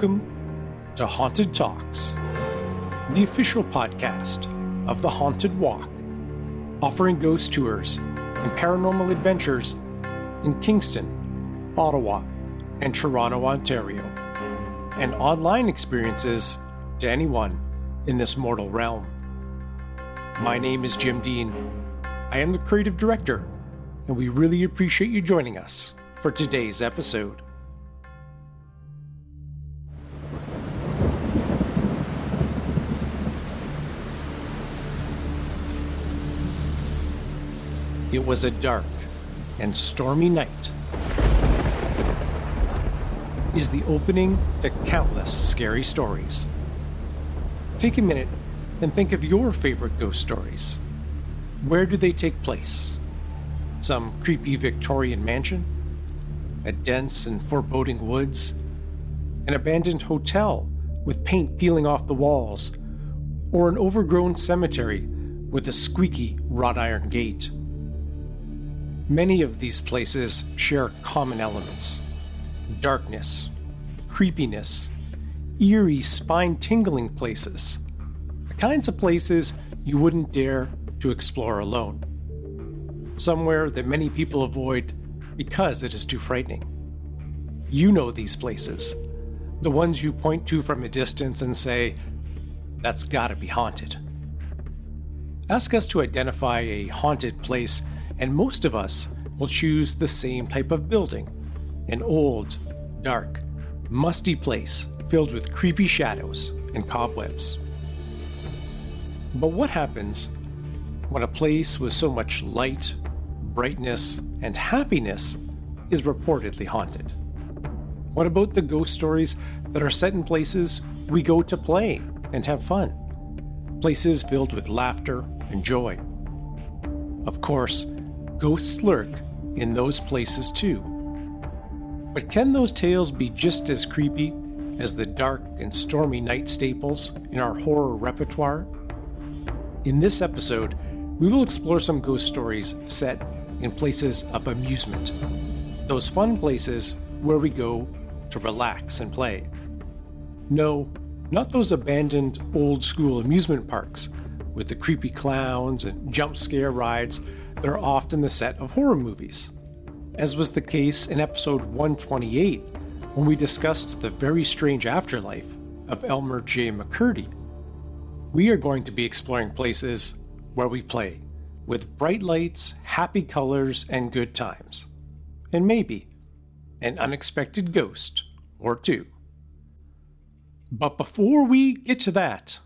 Welcome to Haunted Talks, the official podcast of The Haunted Walk, offering ghost tours and paranormal adventures in Kingston, Ottawa, and Toronto, Ontario, and online experiences to anyone in this mortal realm. My name is Jim Dean. I am the creative director, and we really appreciate you joining us for today's episode. It was a dark and stormy night. Is the opening to countless scary stories. Take a minute and think of your favorite ghost stories. Where do they take place? Some creepy Victorian mansion? A dense and foreboding woods? An abandoned hotel with paint peeling off the walls? Or an overgrown cemetery with a squeaky wrought iron gate? Many of these places share common elements: darkness, creepiness, eerie, spine-tingling places. The kinds of places you wouldn't dare to explore alone. Somewhere that many people avoid because it is too frightening. You know these places, the ones you point to from a distance and say, "That's gotta be haunted." Ask us to identify a haunted place, and most of us will choose the same type of building: an old, dark, musty place filled with creepy shadows and cobwebs. But what happens when a place with so much light, brightness, and happiness is reportedly haunted? What about the ghost stories that are set in places we go to play and have fun? Places filled with laughter and joy. Of course, ghosts lurk in those places too. But can those tales be just as creepy as the dark and stormy night staples in our horror repertoire? In this episode, we will explore some ghost stories set in places of amusement. Those fun places where we go to relax and play. No, not those abandoned old-school amusement parks with the creepy clowns and jump scare rides that are often the set of horror movies, as was the case in episode 128 when we discussed the very strange afterlife of Elmer J. McCurdy. We are going to be exploring places where we play, with bright lights, happy colors, and good times. And maybe an unexpected ghost or two. But before we get to that,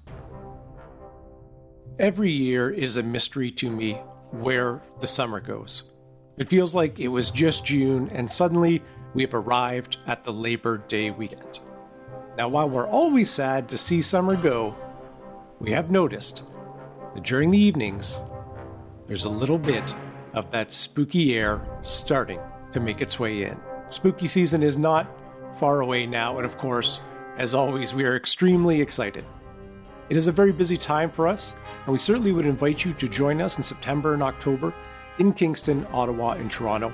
every year is a mystery to me where the summer goes. It feels like it was just June and suddenly we have arrived at the Labor Day weekend. Now, while we're always sad to see summer go, we have noticed that during the evenings, there's a little bit of that spooky air starting to make its way in. Spooky season is not far away now, and of course, as always, we are extremely excited. It is a very busy time for us, and we certainly would invite you to join us in September and October in Kingston, Ottawa, and Toronto.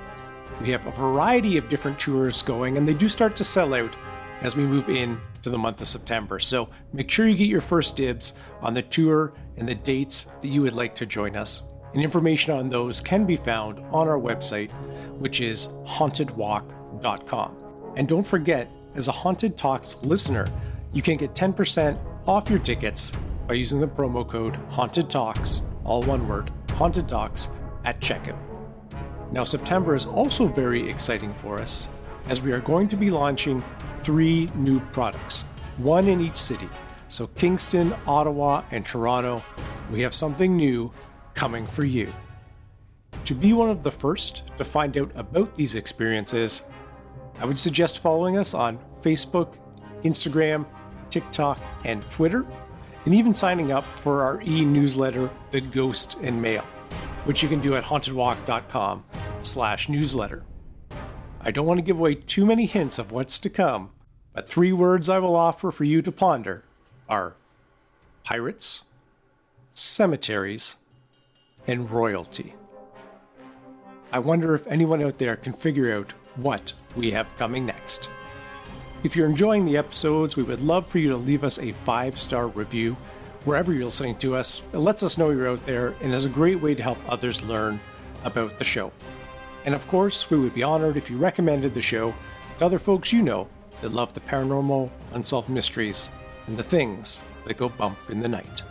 We have a variety of different tours going, and they do start to sell out as we move in to the month of September. So make sure you get your first dibs on the tour and the dates that you would like to join us. And information on those can be found on our website, which is hauntedwalk.com. And don't forget, as a Haunted Talks listener, you can get 10% off your tickets by using the promo code Haunted Talks, all one word, Haunted Talks, at checkout. Now, September is also very exciting for us, as we are going to be launching 3 new products, one in each city. So Kingston, Ottawa, and Toronto, we have something new coming for you. To be one of the first to find out about these experiences, I would suggest following us on Facebook, Instagram, TikTok, and Twitter, and even signing up for our e-newsletter, The Ghost and Mail, which you can do at hauntedwalk.com/newsletter. I don't want to give away too many hints of what's to come, but 3 words I will offer for you to ponder are pirates, cemeteries, and royalty. I wonder if anyone out there can figure out what we have coming next. If you're enjoying the episodes, we would love for you to leave us a 5-star review wherever you're listening to us. It lets us know you're out there and is a great way to help others learn about the show. And of course, we would be honored if you recommended the show to other folks you know that love the paranormal, unsolved mysteries, and the things that go bump in the night.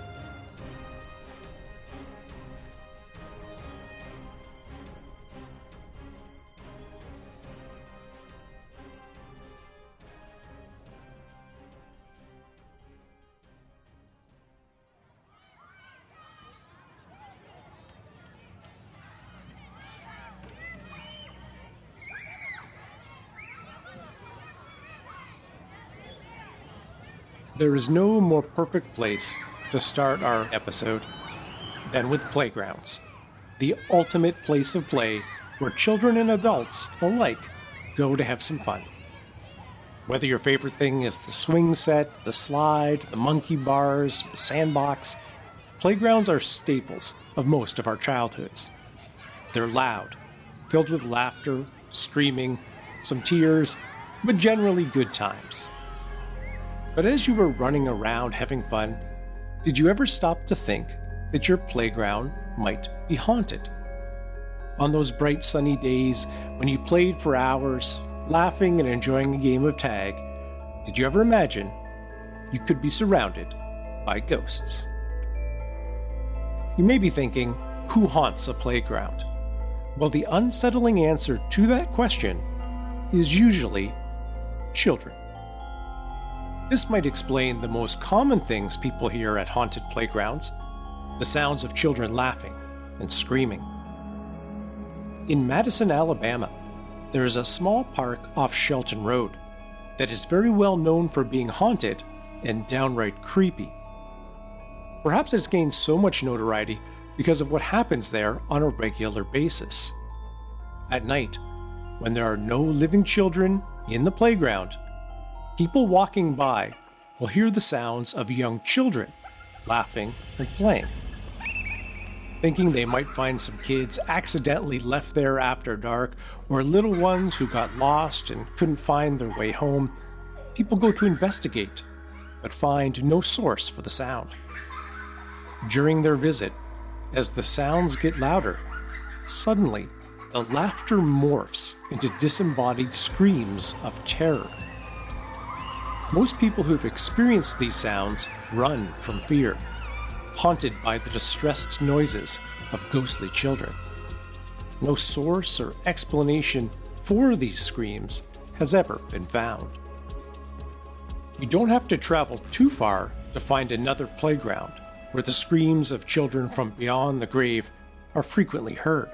There is no more perfect place to start our episode than with playgrounds, the ultimate place of play where children and adults alike go to have some fun. Whether your favorite thing is the swing set, the slide, the monkey bars, the sandbox, playgrounds are staples of most of our childhoods. They're loud, filled with laughter, screaming, some tears, but generally good times. But as you were running around having fun, did you ever stop to think that your playground might be haunted? On those bright sunny days when you played for hours, laughing and enjoying a game of tag, did you ever imagine you could be surrounded by ghosts? You may be thinking, who haunts a playground? Well, the unsettling answer to that question is usually children. This might explain the most common things people hear at haunted playgrounds, the sounds of children laughing and screaming. In Madison, Alabama, there is a small park off Shelton Road that is very well known for being haunted and downright creepy. Perhaps it's gained so much notoriety because of what happens there on a regular basis. At night, when there are no living children in the playground, people walking by will hear the sounds of young children laughing and playing. Thinking they might find some kids accidentally left there after dark, or little ones who got lost and couldn't find their way home, people go to investigate, but find no source for the sound. During their visit, as the sounds get louder, suddenly the laughter morphs into disembodied screams of terror. Most people who've experienced these sounds run from fear, haunted by the distressed noises of ghostly children. No source or explanation for these screams has ever been found. You don't have to travel too far to find another playground where the screams of children from beyond the grave are frequently heard.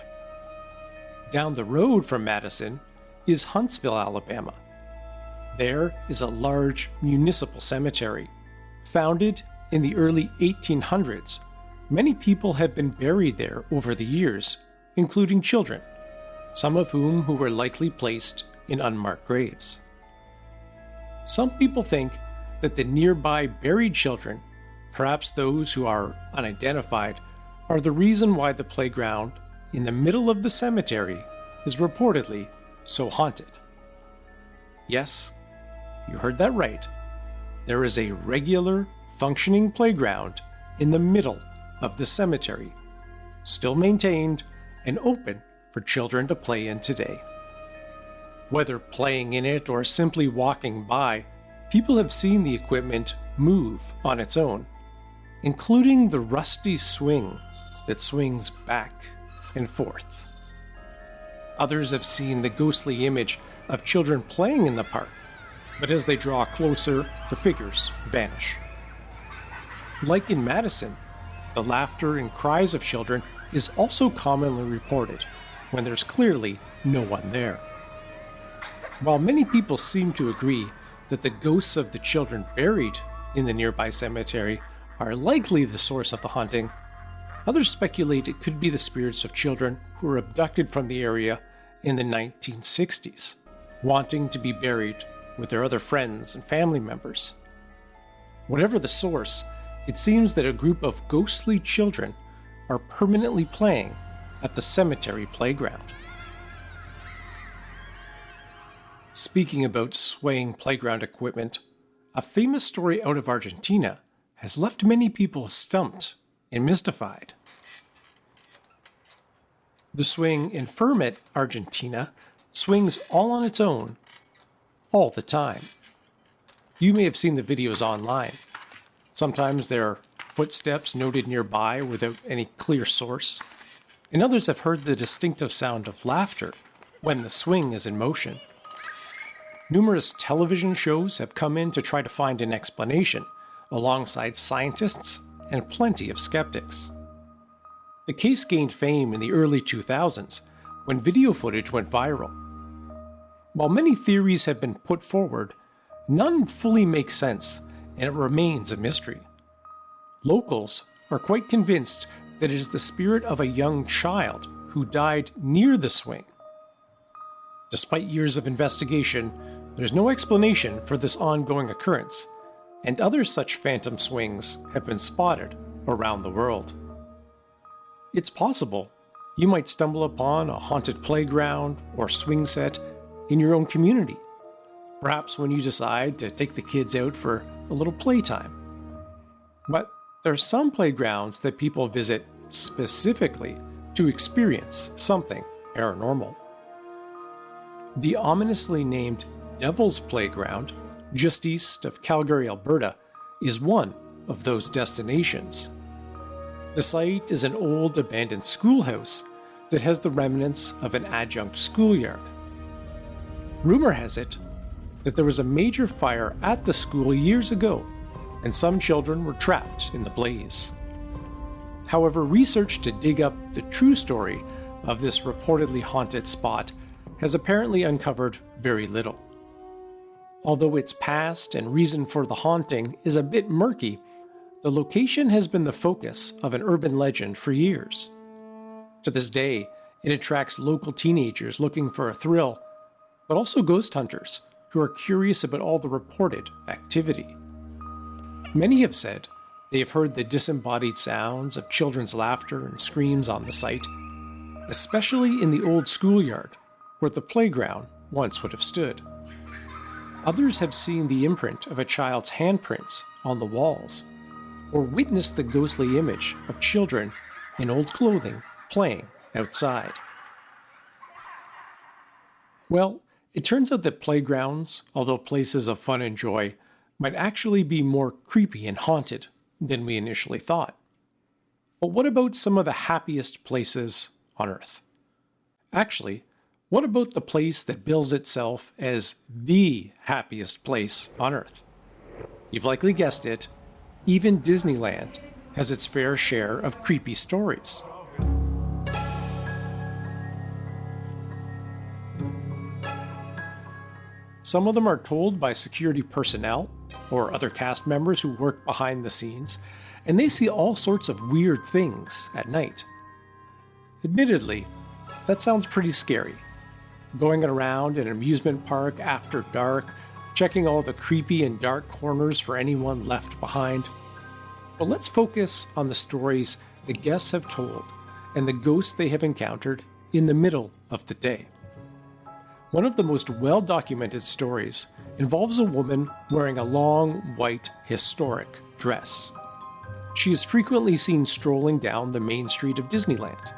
Down the road from Madison is Huntsville, Alabama. There is a large municipal cemetery. Founded in the early 1800s, many people have been buried there over the years, including children, some of whom who were likely placed in unmarked graves. Some people think that the nearby buried children, perhaps those who are unidentified, are the reason why the playground in the middle of the cemetery is reportedly so haunted. Yes, you heard that right. There is a regular, functioning playground in the middle of the cemetery, still maintained and open for children to play in today. Whether playing in it or simply walking by, people have seen the equipment move on its own, including the rusty swing that swings back and forth. Others have seen the ghostly image of children playing in the park, but as they draw closer, the figures vanish. Like in Madison, the laughter and cries of children is also commonly reported when there's clearly no one there. While many people seem to agree that the ghosts of the children buried in the nearby cemetery are likely the source of the haunting, others speculate it could be the spirits of children who were abducted from the area in the 1960s, wanting to be buried with their other friends and family members. Whatever the source, it seems that a group of ghostly children are permanently playing at the cemetery playground. Speaking about swaying playground equipment, a famous story out of Argentina has left many people stumped and mystified. The swing in Fermet, Argentina, swings all on its own, all the time. You may have seen the videos online. Sometimes there are footsteps noted nearby without any clear source, and others have heard the distinctive sound of laughter when the swing is in motion. Numerous television shows have come in to try to find an explanation, alongside scientists and plenty of skeptics. The case gained fame in the early 2000s when video footage went viral. While many theories have been put forward, none fully make sense, and it remains a mystery. Locals are quite convinced that it is the spirit of a young child who died near the swing. Despite years of investigation, there's no explanation for this ongoing occurrence, and other such phantom swings have been spotted around the world. It's possible you might stumble upon a haunted playground or swing set in your own community, perhaps when you decide to take the kids out for a little playtime. But there are some playgrounds that people visit specifically to experience something paranormal. The ominously named Devil's Playground, just east of Calgary, Alberta, is one of those destinations. The site is an old abandoned schoolhouse that has the remnants of an adjunct schoolyard. Rumor has it that there was a major fire at the school years ago, and some children were trapped in the blaze. However, research to dig up the true story of this reportedly haunted spot has apparently uncovered very little. Although its past and reason for the haunting is a bit murky, the location has been the focus of an urban legend for years. To this day, it attracts local teenagers looking for a thrill, but also ghost hunters who are curious about all the reported activity. Many have said they have heard the disembodied sounds of children's laughter and screams on the site, especially in the old schoolyard where the playground once would have stood. Others have seen the imprint of a child's handprints on the walls, or witnessed the ghostly image of children in old clothing playing outside. Well, it turns out that playgrounds, although places of fun and joy, might actually be more creepy and haunted than we initially thought. But what about some of the happiest places on Earth? Actually, what about the place that bills itself as the happiest place on Earth? You've likely guessed it, even Disneyland has its fair share of creepy stories. Some of them are told by security personnel or other cast members who work behind the scenes, and they see all sorts of weird things at night. Admittedly, that sounds pretty scary. Going around an amusement park after dark, checking all the creepy and dark corners for anyone left behind. But let's focus on the stories the guests have told and the ghosts they have encountered in the middle of the day. One of the most well-documented stories involves a woman wearing a long, white, historic dress. She is frequently seen strolling down the main street of Disneyland.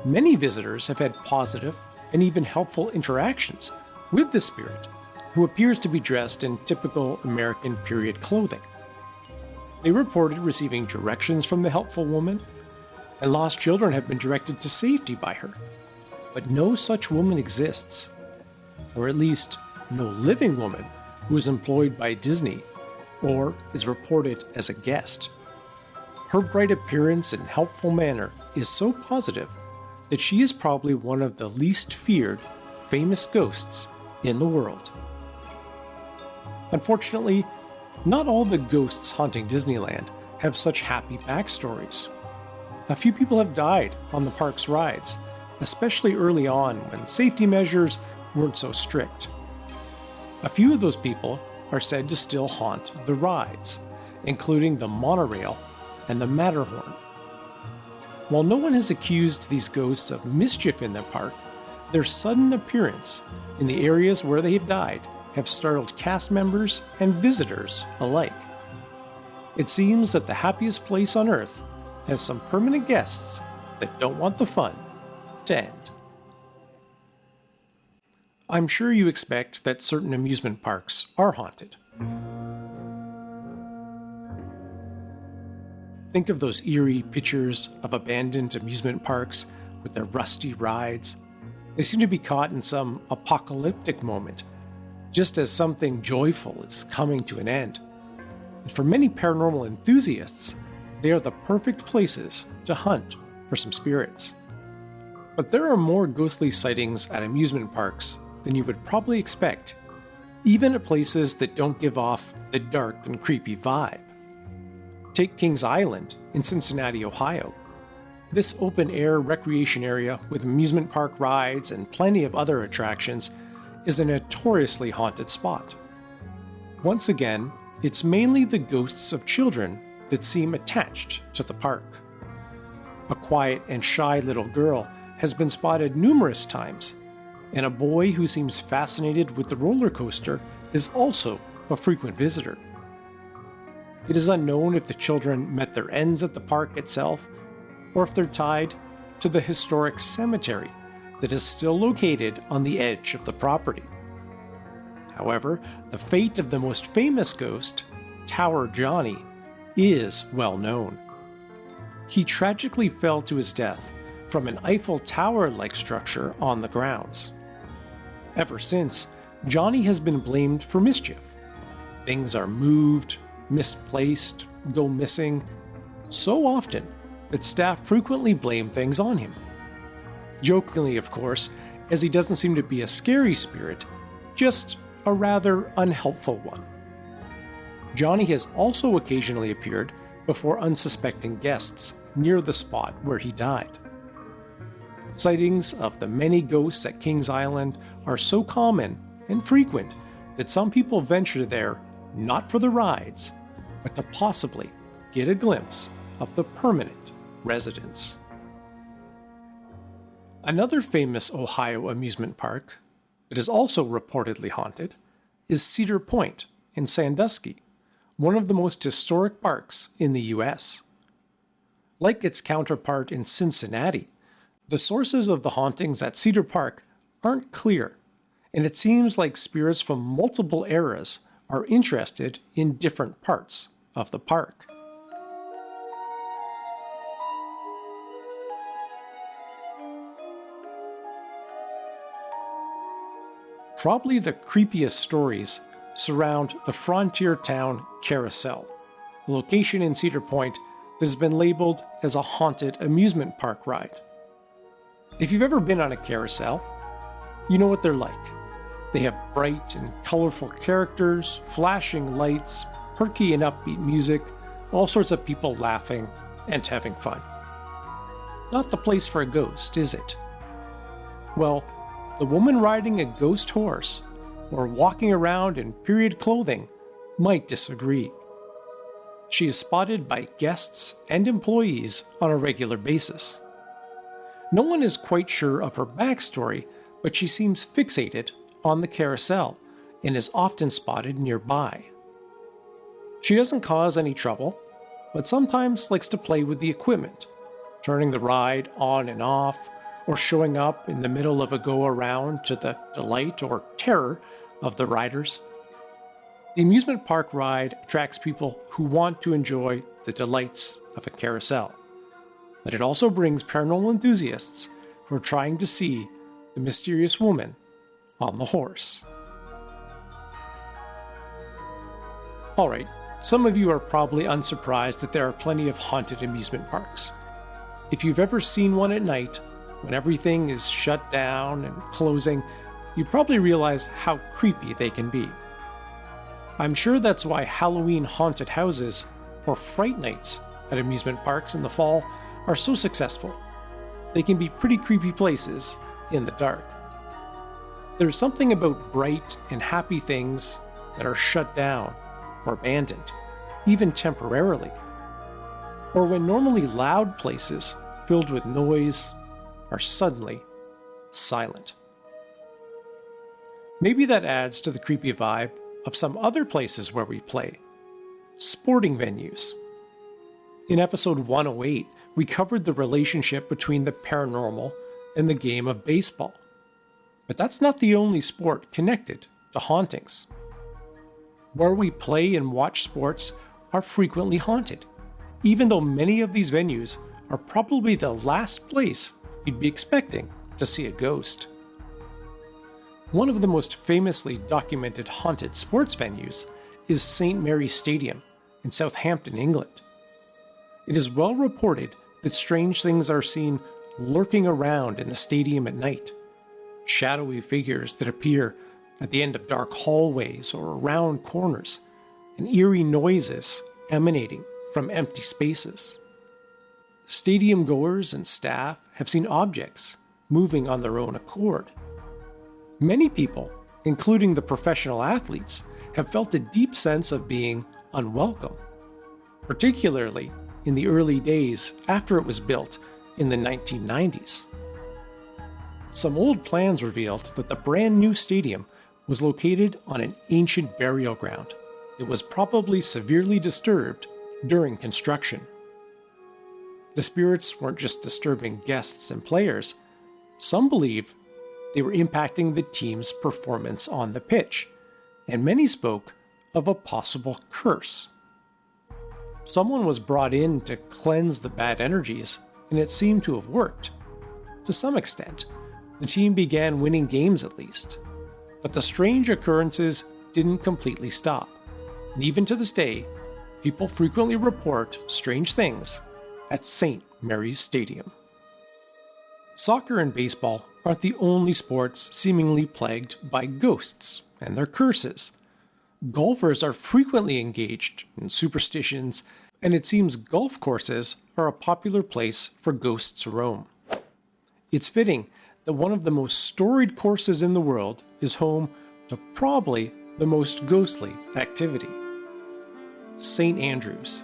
Many visitors have had positive and even helpful interactions with the spirit, who appears to be dressed in typical American period clothing. They reported receiving directions from the helpful woman, and lost children have been directed to safety by her. But no such woman exists, or at least no living woman who is employed by Disney or is reported as a guest. Her bright appearance and helpful manner is so positive that she is probably one of the least feared famous ghosts in the world. Unfortunately, not all the ghosts haunting Disneyland have such happy backstories. A few people have died on the park's rides, especially early on when safety measures weren't so strict. A few of those people are said to still haunt the rides, including the monorail and the Matterhorn. While no one has accused these ghosts of mischief in the park, Their sudden appearance in the areas where they have died have startled cast members and visitors alike. It seems that the happiest place on Earth has some permanent guests that don't want the fun to end. I'm sure you expect that certain amusement parks are haunted. Think of those eerie pictures of abandoned amusement parks with their rusty rides. They seem to be caught in some apocalyptic moment, just as something joyful is coming to an end. And for many paranormal enthusiasts, they are the perfect places to hunt for some spirits. But there are more ghostly sightings at amusement parks than you would probably expect, even at places that don't give off the dark and creepy vibe. Take Kings Island in Cincinnati, Ohio. This open-air recreation area with amusement park rides and plenty of other attractions is a notoriously haunted spot. Once again, it's mainly the ghosts of children that seem attached to the park. A quiet and shy little girl has been spotted numerous times, and a boy who seems fascinated with the roller coaster is also a frequent visitor. It is unknown if the children met their ends at the park itself, or if they're tied to the historic cemetery that is still located on the edge of the property. However, the fate of the most famous ghost, Tower Johnny, is well known. He tragically fell to his death from an Eiffel Tower-like structure on the grounds. Ever since, Johnny has been blamed for mischief. Things are moved, misplaced, go missing, so often that staff frequently blame things on him. Jokingly, of course, as he doesn't seem to be a scary spirit, just a rather unhelpful one. Johnny has also occasionally appeared before unsuspecting guests near the spot where he died. Sightings of the many ghosts at Kings Island are so common and frequent that some people venture there not for the rides, but to possibly get a glimpse of the permanent residents. Another famous Ohio amusement park that is also reportedly haunted is Cedar Point in Sandusky, one of the most historic parks in the US. Like its counterpart in Cincinnati, the sources of the hauntings at Cedar Park aren't clear, and it seems like spirits from multiple eras are interested in different parts of the park. Probably the creepiest stories surround the frontier town Carousel, a location in Cedar Point that has been labeled as a haunted amusement park ride. If you've ever been on a carousel, you know what they're like. They have bright and colorful characters, flashing lights, perky and upbeat music, all sorts of people laughing and having fun. Not the place for a ghost, is it? Well, the woman riding a ghost horse or walking around in period clothing might disagree. She is spotted by guests and employees on a regular basis. No one is quite sure of her backstory, but she seems fixated on the carousel and is often spotted nearby. She doesn't cause any trouble, but sometimes likes to play with the equipment, turning the ride on and off, or showing up in the middle of a go-around to the delight or terror of the riders. The amusement park ride attracts people who want to enjoy the delights of a carousel, but it also brings paranormal enthusiasts who are trying to see the mysterious woman on the horse. Alright, some of you are probably unsurprised that there are plenty of haunted amusement parks. If you've ever seen one at night, when everything is shut down and closing, you probably realize how creepy they can be. I'm sure that's why Halloween haunted houses, or Fright Nights, at amusement parks in the fall are so successful. They can be pretty creepy places in the dark. There's something about bright and happy things that are shut down or abandoned, even temporarily. Or when normally loud places filled with noise are suddenly silent. Maybe that adds to the creepy vibe of some other places where we play. Sporting venues. In episode 108, we covered the relationship between the paranormal and the game of baseball. But that's not the only sport connected to hauntings. Where we play and watch sports are frequently haunted, even though many of these venues are probably the last place you'd be expecting to see a ghost. One of the most famously documented haunted sports venues is St. Mary's Stadium in Southampton, England. It is well reported that strange things are seen lurking around in the stadium at night. Shadowy figures that appear at the end of dark hallways or around corners, and eerie noises emanating from empty spaces. Stadium goers and staff have seen objects moving on their own accord. Many people, including the professional athletes, have felt a deep sense of being unwelcome, particularly in the early days after it was built in the 1990s. Some old plans revealed that the brand new stadium was located on an ancient burial ground. It was probably severely disturbed during construction. The spirits weren't just disturbing guests and players. Some believe they were impacting the team's performance on the pitch, and many spoke of a possible curse. Someone was brought in to cleanse the bad energies, and it seemed to have worked. To some extent, the team began winning games at least. But the strange occurrences didn't completely stop, and even to this day, people frequently report strange things at St. Mary's Stadium. Soccer and baseball aren't the only sports seemingly plagued by ghosts and their curses. Golfers are frequently engaged in superstitions, and it seems golf courses are a popular place for ghosts to roam. It's fitting that one of the most storied courses in the world is home to probably the most ghostly activity. St. Andrews,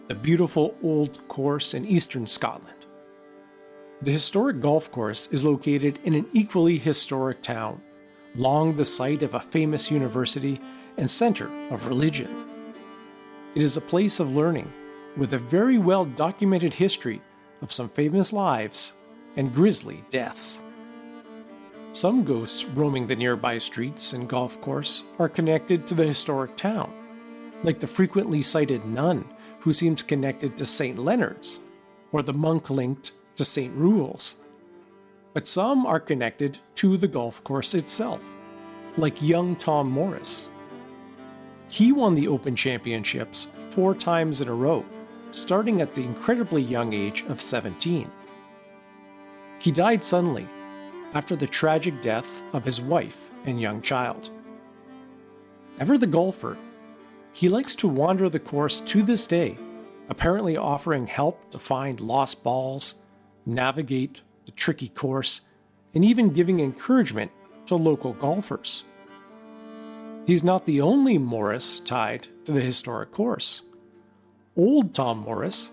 the beautiful old course in eastern Scotland. The historic golf course is located in an equally historic town, along the site of a famous university and center of religion. It is a place of learning, with a very well documented history of some famous lives and grisly deaths. Some ghosts roaming the nearby streets and golf course are connected to the historic town, like the frequently cited nun who seems connected to St. Leonard's, or the monk linked to St. Rule's. But some are connected to the golf course itself, like young Tom Morris. He won the Open Championships 4 times in a row, starting at the incredibly young age of 17. He died suddenly after the tragic death of his wife and young child. Ever the golfer, he likes to wander the course to this day, apparently offering help to find lost balls, navigate the tricky course, and even giving encouragement to local golfers. He's not the only Morris tied to the historic course. Old Tom Morris,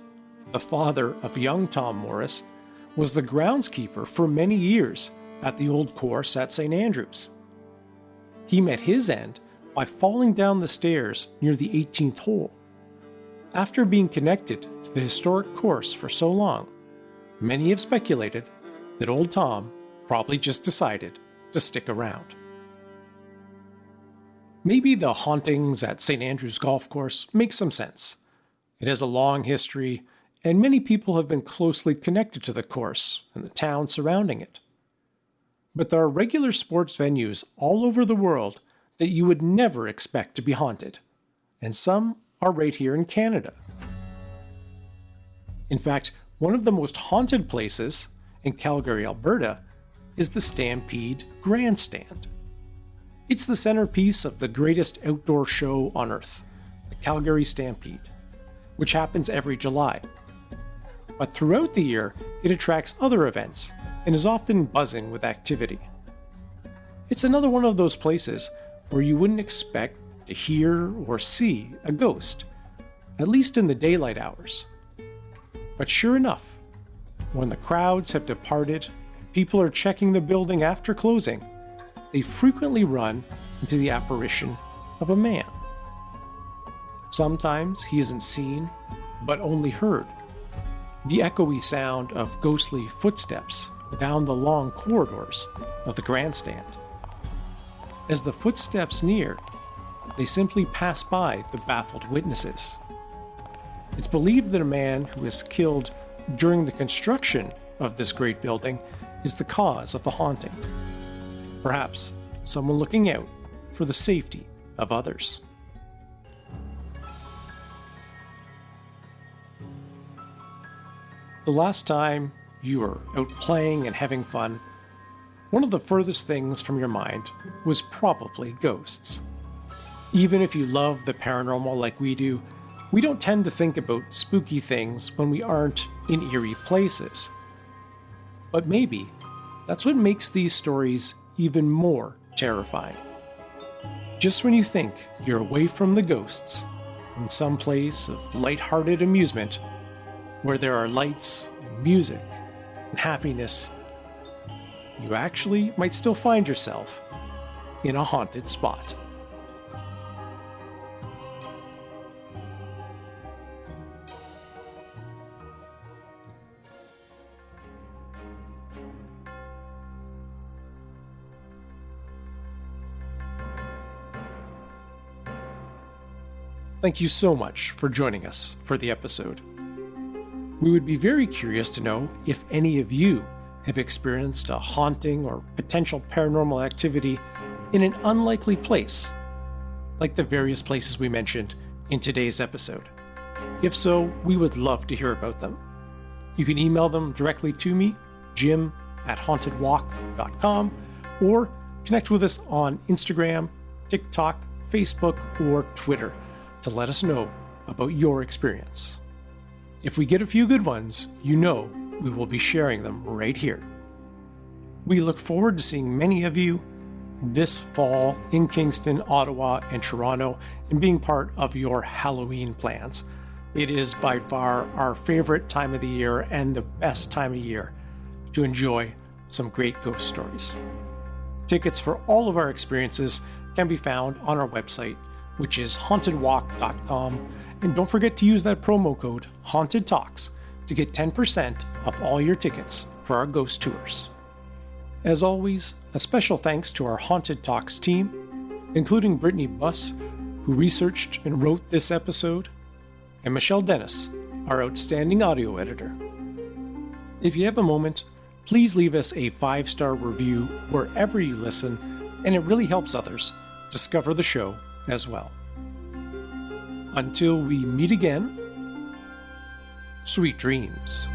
the father of young Tom Morris, was the groundskeeper for many years at the old course at St. Andrews. He met his end by falling down the stairs near the 18th hole. After being connected to the historic course for so long, many have speculated that old Tom probably just decided to stick around. Maybe the hauntings at St. Andrews Golf Course make some sense. It has a long history, and many people have been closely connected to the course and the town surrounding it. But there are regular sports venues all over the world that you would never expect to be haunted, and some are right here in Canada. In fact, one of the most haunted places in Calgary, Alberta, is the Stampede Grandstand. It's the centerpiece of the greatest outdoor show on earth, the Calgary Stampede, which happens every July. But throughout the year, it attracts other events and is often buzzing with activity. It's another one of those places where you wouldn't expect to hear or see a ghost, at least in the daylight hours. But sure enough, when the crowds have departed and people are checking the building after closing, they frequently run into the apparition of a man. Sometimes he isn't seen, but only heard. The echoey sound of ghostly footsteps down the long corridors of the grandstand. As the footsteps near, they simply pass by the baffled witnesses. It's believed that a man who was killed during the construction of this great building is the cause of the haunting. Perhaps someone looking out for the safety of others. The last time you were out playing and having fun, one of the furthest things from your mind was probably ghosts. Even if you love the paranormal like we do, we don't tend to think about spooky things when we aren't in eerie places. But maybe that's what makes these stories even more terrifying. Just when you think you're away from the ghosts, in some place of light-hearted amusement, where there are lights and music and happiness, you actually might still find yourself in a haunted spot. Thank you so much for joining us for the episode. We would be very curious to know if any of you have experienced a haunting or potential paranormal activity in an unlikely place, like the various places we mentioned in today's episode. If so, we would love to hear about them. You can email them directly to me, jim@hauntedwalk.com, or connect with us on Instagram, TikTok, Facebook, or Twitter to let us know about your experience. If we get a few good ones, you know we will be sharing them right here. We look forward to seeing many of you this fall in Kingston, Ottawa, and Toronto, and being part of your Halloween plans. It is by far our favorite time of the year and the best time of year to enjoy some great ghost stories. Tickets for all of our experiences can be found on our website, which is hauntedwalk.com, and don't forget to use that promo code HauntedTalks to get 10% off all your tickets for our ghost tours. As always, a special thanks to our Haunted Talks team, including Brittany Buss, who researched and wrote this episode, and Michelle Dennis, our outstanding audio editor. If you have a moment, please leave us a 5-star review wherever you listen, and it really helps others discover the show as well. Until we meet again, sweet dreams.